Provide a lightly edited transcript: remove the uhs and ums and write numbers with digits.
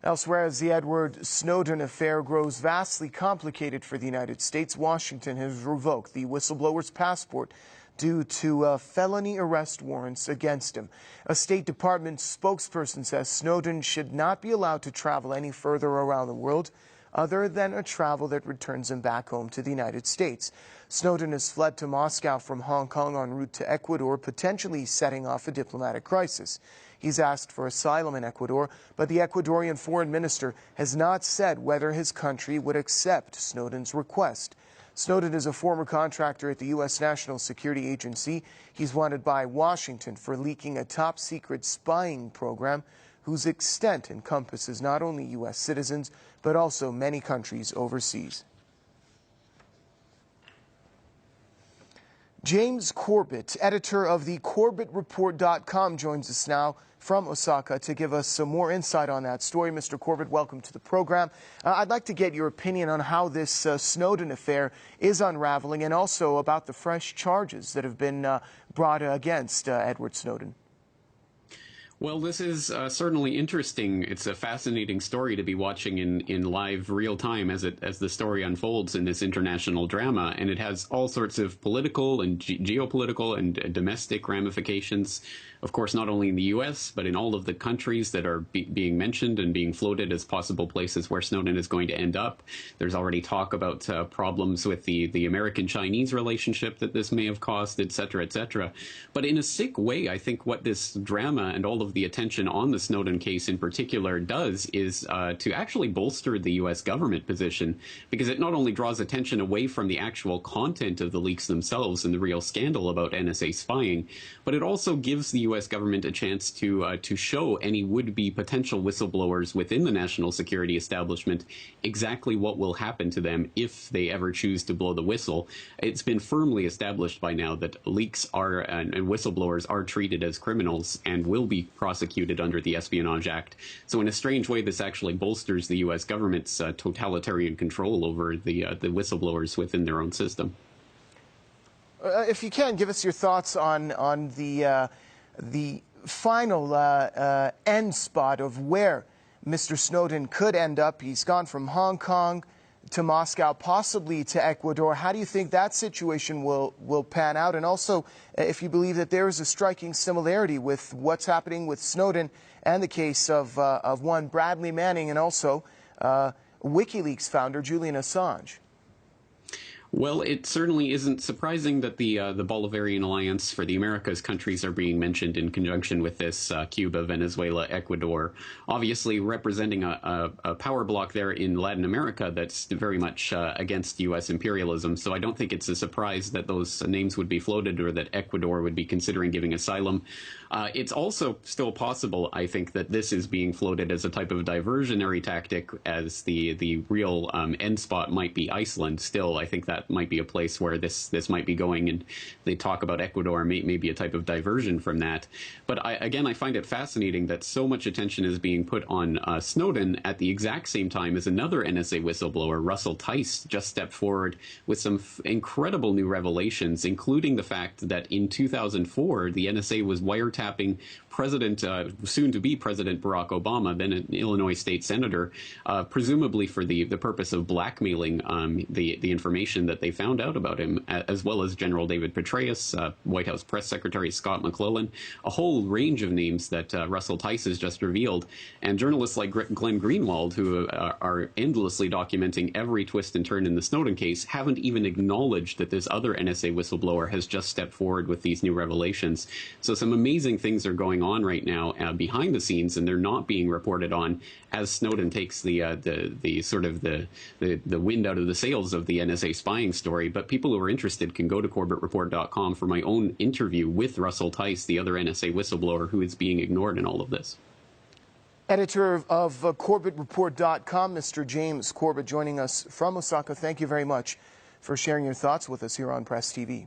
Elsewhere, as the Edward Snowden affair grows vastly complicated for the United States, Washington has revoked the whistleblower's passport due to felony arrest warrants against him. A State Department spokesperson says Snowden should not be allowed to travel any further around the world other than a travel that returns him back home to the United States. Snowden has fled to Moscow from Hong Kong en route to Ecuador, potentially setting off a diplomatic crisis. He's asked for asylum in Ecuador, but the Ecuadorian foreign minister has not said whether his country would accept Snowden's request. Snowden is a former contractor at the U.S. National Security Agency. He's wanted by Washington for leaking a top-secret spying program whose extent encompasses not only U.S. citizens, but also many countries overseas. James Corbett, editor of the CorbettReport.com, joins us now from Osaka to give us some more insight on that story. Mr. Corbett, welcome to the program. I'd like to get your opinion on how this Snowden affair is unraveling and also about the fresh charges that have been brought against Edward Snowden. Well, this is certainly interesting. It's a fascinating story to be watching in live real time as the story unfolds in this international drama. And it has all sorts of political and geopolitical and domestic ramifications. Of course, not only in the U.S., but in all of the countries that are being mentioned and being floated as possible places where Snowden is going to end up. There's already talk about problems with the American-Chinese relationship that this may have caused, et cetera, et cetera. But in a sick way, I think what this drama and all of the attention on the Snowden case in particular does is to actually bolster the U.S. government position, because it not only draws attention away from the actual content of the leaks themselves and the real scandal about NSA spying, but it also gives the U.S. government a chance to show any would-be potential whistleblowers within the national security establishment exactly what will happen to them if they ever choose to blow the whistle. It's been firmly established by now that leaks are and whistleblowers are treated as criminals and will be prosecuted under the Espionage Act. So in a strange way, this actually bolsters the U.S. government's totalitarian control over the whistleblowers within their own system. If you can, give us your thoughts on the final end spot of where Mr. Snowden could end up. He's gone from Hong Kong to Moscow, possibly to Ecuador. How do you think that situation will pan out? And also, if you believe that there is a striking similarity with what's happening with Snowden and the case of one Bradley Manning and also WikiLeaks founder Julian Assange. Well, it certainly isn't surprising that the Bolivarian Alliance for the Americas countries are being mentioned in conjunction with this, Cuba, Venezuela, Ecuador, obviously representing a power bloc there in Latin America that's very much against U.S. imperialism. So I don't think it's a surprise that those names would be floated or that Ecuador would be considering giving asylum. It's also still possible, I think, that this is being floated as a type of diversionary tactic, as the real end spot might be Iceland. Still, I think that might be a place where this might be going, and they talk about Ecuador may be a type of diversion from that. But again, I find it fascinating that so much attention is being put on Snowden at the exact same time as another NSA whistleblower, Russ Tice, just stepped forward with some incredible new revelations, including the fact that in 2004, the NSA was wiretapping soon-to-be President Barack Obama, then an Illinois state senator, presumably for the purpose of blackmailing the information that they found out about him, as well as General David Petraeus, White House Press Secretary Scott McClellan, a whole range of names that Russell Tice has just revealed. And journalists like Glenn Greenwald, who are endlessly documenting every twist and turn in the Snowden case, haven't even acknowledged that this other NSA whistleblower has just stepped forward with these new revelations. So some amazing things are going on right now behind the scenes, and they're not being reported on as Snowden takes the wind out of the sails of the NSA spying story. But people who are interested can go to CorbettReport.com for my own interview with Russell Tice, the other NSA whistleblower who is being ignored in all of this. Editor of CorbettReport.com, Mr. James Corbett, joining us from Osaka. Thank you very much for sharing your thoughts with us here on Press TV.